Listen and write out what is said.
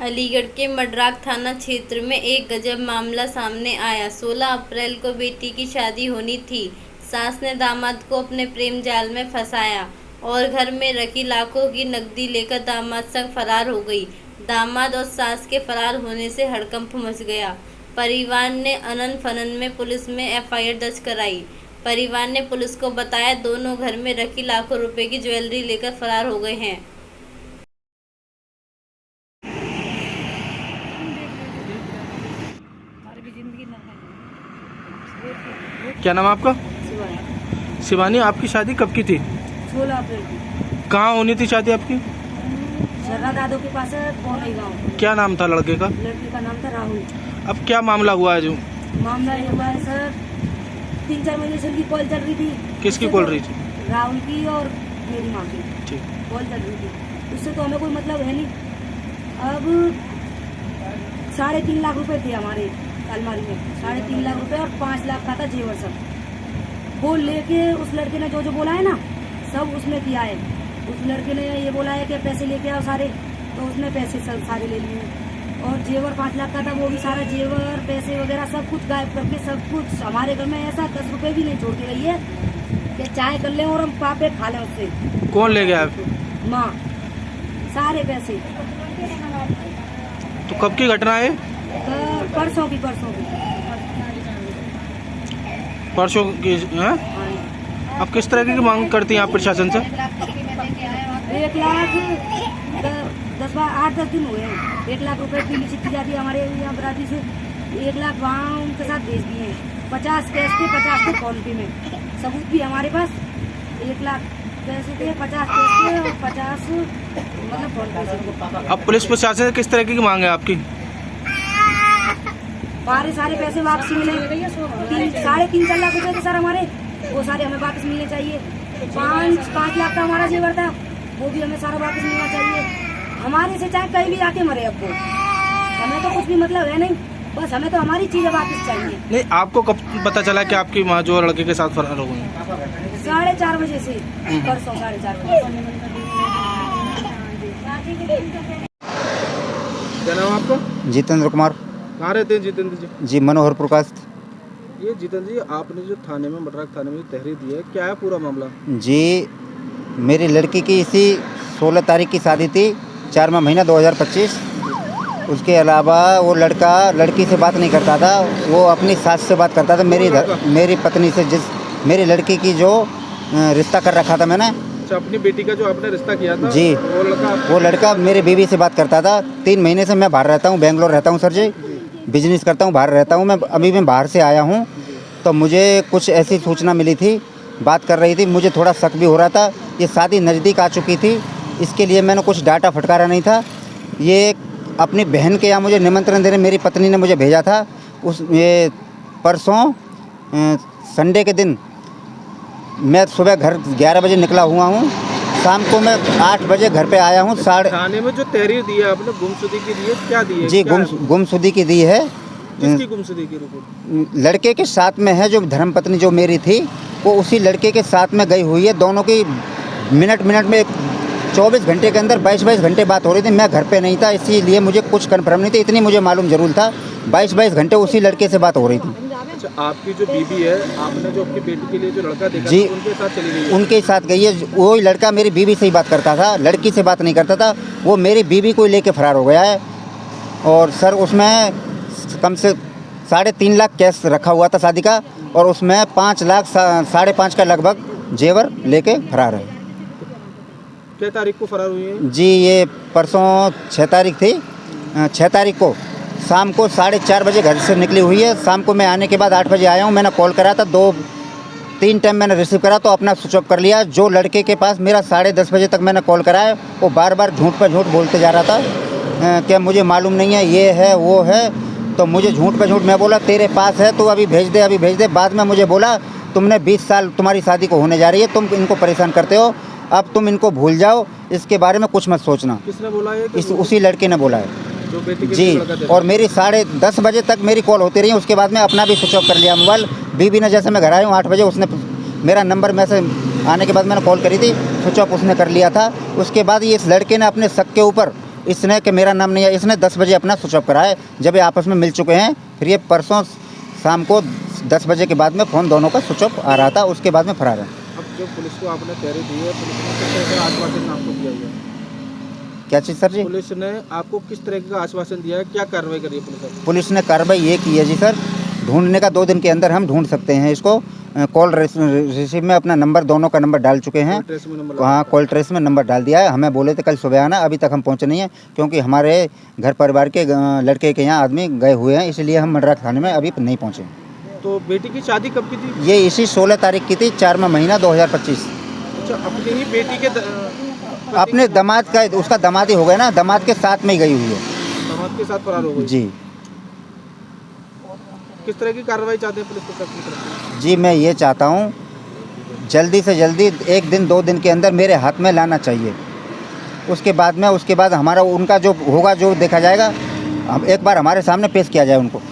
अलीगढ़ के मडराक थाना क्षेत्र में एक गजब मामला सामने आया। 16 अप्रैल को बेटी की शादी होनी थी। सास ने दामाद को अपने प्रेम जाल में फंसाया और घर में रखी लाखों की नकदी लेकर दामाद संग फरार हो गई। दामाद और सास के फरार होने से हड़कंप मच गया। परिवार ने अनन फनन में पुलिस में एफआईआर दर्ज कराई। परिवार ने पुलिस को बताया दोनों घर में रखी लाखों रुपए की ज्वेलरी लेकर फरार हो गए हैं। क्या नाम है आपका? शिवानी। आपकी शादी कब की थी? 16 अप्रैल की। कहाँ होनी थी शादी आपकी? शर्रा दादू के पास है, पौने गाँव। क्या नाम था लड़के का? लड़के का नाम था राहुल। अब क्या मामला हुआ है जो? मामला ये हुआ है सर, 3-4 महीने से उनकी कॉल चल रही थी। किसकी कॉल रही थी? राहुल की और मेरी माँ की ठीक। कॉल चल रही थी। उससे तो हमें कोई मतलब है नहीं। अब 3.5 लाख रुपए थे हमारे अलमारी में, 3.5 लाख रुपए और 5 लाख का था जेवर सब। वो लेके उस लड़के ने जो बोला है ना, सब उसने किया है। उस लड़के ने ये बोला है कि पैसे लेके आओ सारे, तो उसने पैसे सब सारे ले लिए। और जेवर 5 लाख का था, वो भी सारा जेवर पैसे वगैरह सब कुछ गायब करके, सब कुछ हमारे घर में ऐसा 10 रुपए भी नहीं छोड़ के गई है कि चाय कर लें और हम पापे खा लें उससे। कौन ले गया? माँ, सारे पैसे। तो कब की घटना है? परसों की। परसों की है? अब किस तरह की मांग करती हैं आप प्रशासन से? 1 लाख 8-10 दिन हुए हैं। 1 लाख रुपए पीली चिट्ठी जाती है हमारे यहाँ बराती से। 1 लाख वहाँ उनके साथ भेज दिए हैं। 50 कैश थे, 50 थे फोन पे में। सबूत भी हमारे पास। 1 लाख पैसे थे, 50 कैश थे और 50 मतलब फोन पे से। अब पुलिस प्रशासन से किस तरह की मांग है आपकी? हमारे सारे पैसे वापसी मिले। 3.5-4 लाख रुपए थे सर हमारे, वो सारे हमें वापस मिलने चाहिए। 5 लाख का हमारा जेवर था, वो भी हमें सारा वापस मिलना चाहिए। हमारे से चाहे कहीं भी आके मरे, अब वो हमें तो कुछ भी मतलब है नहीं, बस हमें तो हमारी चीजें वापस चाहिए। नहीं, आपको कब पता चला कि आपकी माँ जो लड़के के साथ फरार हो गई? 4:30 बजे से, परसों 4:30 बजे। क्या नाम आपका? जितेंद्र कुमार। कहाँ रहते हैं जितेंद्र जी? जी, मनोहरपुर कास्ट। ये जितेंद्र जी, आपने जो थाने में मडराक थाने में तहरीर दी है, क्या है पूरा मामला? जी, मेरी लड़की की इसी 16 तारीख की शादी थी, 4वां महीना 2025। उसके अलावा वो लड़का लड़की से बात नहीं करता था, वो अपनी सास से बात करता था। मेरी पत्नी से, मेरी लड़की की जो रिश्ता कर रखा था मैंने। अच्छा, अपनी बेटी का जो आपने रिश्ता किया था? जी, वो लड़का मेरी बीवी से बात करता था। 3 महीने से मैं बाहर रहता हूँ, बेंगलोर रहता हूँ सर जी, बिजनेस करता हूँ, बाहर रहता हूँ। मैं बाहर से आया हूँ, तो मुझे कुछ ऐसी सूचना मिली थी, बात कर रही थी, मुझे थोड़ा शक भी हो रहा था। ये शादी नज़दीक आ चुकी थी, इसके लिए मैंने कुछ डाटा फटकारा नहीं था। ये अपनी बहन के यहाँ मुझे निमंत्रण देने मेरी पत्नी ने मुझे भेजा था। ये परसों संडे के दिन मैं सुबह घर 11 बजे निकला हुआ हूँ, शाम को मैं 8 बजे घर पे आया हूँ। थाने में जो तहरीर दी है आपने, गुमशुदगी की दी है, क्या दी है? जी, गुमशुदगी की दी है। किसकी गुमशुदगी की रिपोर्ट? लड़के के साथ में है, जो धर्मपत्नी जो मेरी थी, वो उसी लड़के के साथ में गई हुई है। दोनों की मिनट में 24 घंटे के अंदर 22 घंटे बात हो रही थी। मैं घर पे नहीं था, इसीलिए मुझे कुछ कन्फर्म नहीं था। इतनी मुझे मालूम जरूर था, 22 घंटे उसी लड़के से बात हो रही थी। अच्छा, आपकी जो बीवी है, आपने जो अपनी बेटी के लिए जो लड़का देखा जी, था, उनके साथ चली गई है? उनके साथ गई है। वही लड़का मेरी बीवी से ही बात करता था, लड़की से बात नहीं करता था। वो मेरी बीवी को लेके फरार हो गया है। और सर, उसमें कम से 3.5 लाख कैश रखा हुआ था शादी का, और उसमें 5 लाख 5.5 का लगभग जेवर लेके फरार है। क्या तारीख को फरार हुई है? जी, ये परसों 6 तारीख थी। 6 तारीख को शाम को 4:30 बजे घर से निकली हुई है। शाम को मैं आने के बाद 8 बजे आया हूँ। मैंने कॉल करा था, 2-3 टाइम मैंने रिसीव करा, तो अपना स्विच ऑफ कर लिया। जो लड़के के पास मेरा 10:30 बजे तक मैंने कॉल कराया, वो बार झूठ पर झूठ बोलते जा रहा था कि मुझे मालूम नहीं है, ये है वो है। तो मुझे झूठ पे झूठ, मैं बोला तेरे पास है तो अभी भेज दे। बाद में मुझे बोला तुमने 20 साल तुम्हारी शादी को होने जा रही है, तुम इनको परेशान करते हो, अब तुम इनको भूल जाओ, इसके बारे में कुछ मत सोचना। किसने बोला है? उसी लड़के ने बोला है जो बेटी के जी। और मेरी 10:30 बजे तक मेरी कॉल होती रही। उसके बाद में अपना भी स्विच ऑफ कर लिया मोबाइल। बीवी ने, जैसे मैं घर आया हूँ 8 बजे, उसने मेरा नंबर मैसेज आने के बाद मैंने कॉल करी थी, स्विच ऑफ उसने कर लिया था। उसके बाद ये इस लड़के ने अपने शक के ऊपर इसने कि मेरा नाम नहीं है, इसने 10 बजे अपना स्विच ऑफ करा है, जब ये आपस में मिल चुके हैं। फिर ये परसों शाम को 10 बजे के बाद में फ़ोन दोनों का स्विच ऑफ आ रहा था, उसके बाद में फरार है। अब जो पुलिस को आपने तैयारी दी है, पुलिस ने किस तरह का आश्वासन आपको दिया है? क्या चीज़ सर जी? पुलिस ने आपको किस तरह का आश्वासन दिया है, क्या कार्रवाई करी है पुलिस ने? पुलिस ने कार्रवाई ये की है जी सर, ढूंढने का 2 दिन के अंदर हम ढूंढ सकते हैं इसको। कॉल रिसीव में अपना नंबर, दोनों का नंबर डाल चुके हैं। ट्रेस में नंबर हाँ, कॉल ट्रेस में नंबर डाल दिया है। हमें बोले थे कल सुबह आना, अभी तक हम पहुँचे नहीं हैं, क्योंकि हमारे घर परिवार के लड़के के यहाँ आदमी गए हुए हैं, इसलिए हम मंडरा थाने में अभी नहीं पहुँचे। तो बेटी की शादी कब की थी? ये इसी 16 तारीख की थी, 4वां महीना 2025। अच्छा, अपनी ही बेटी के अपने दामाद का, उसका दामाद ही हो गया ना, दामाद के साथ में ही गई हुई है दामाद के साथ फरार हो गई जी। किस तरह की कार्रवाई चाहते हैं पुलिस प्रशासन की तरफ से? जी मैं ये चाहता हूँ जल्दी से जल्दी 1 दिन 2 दिन के अंदर मेरे हाथ में लाना चाहिए। उसके बाद हमारा उनका जो होगा, जो देखा जाएगा, हम एक बार हमारे सामने पेश किया जाए उनको।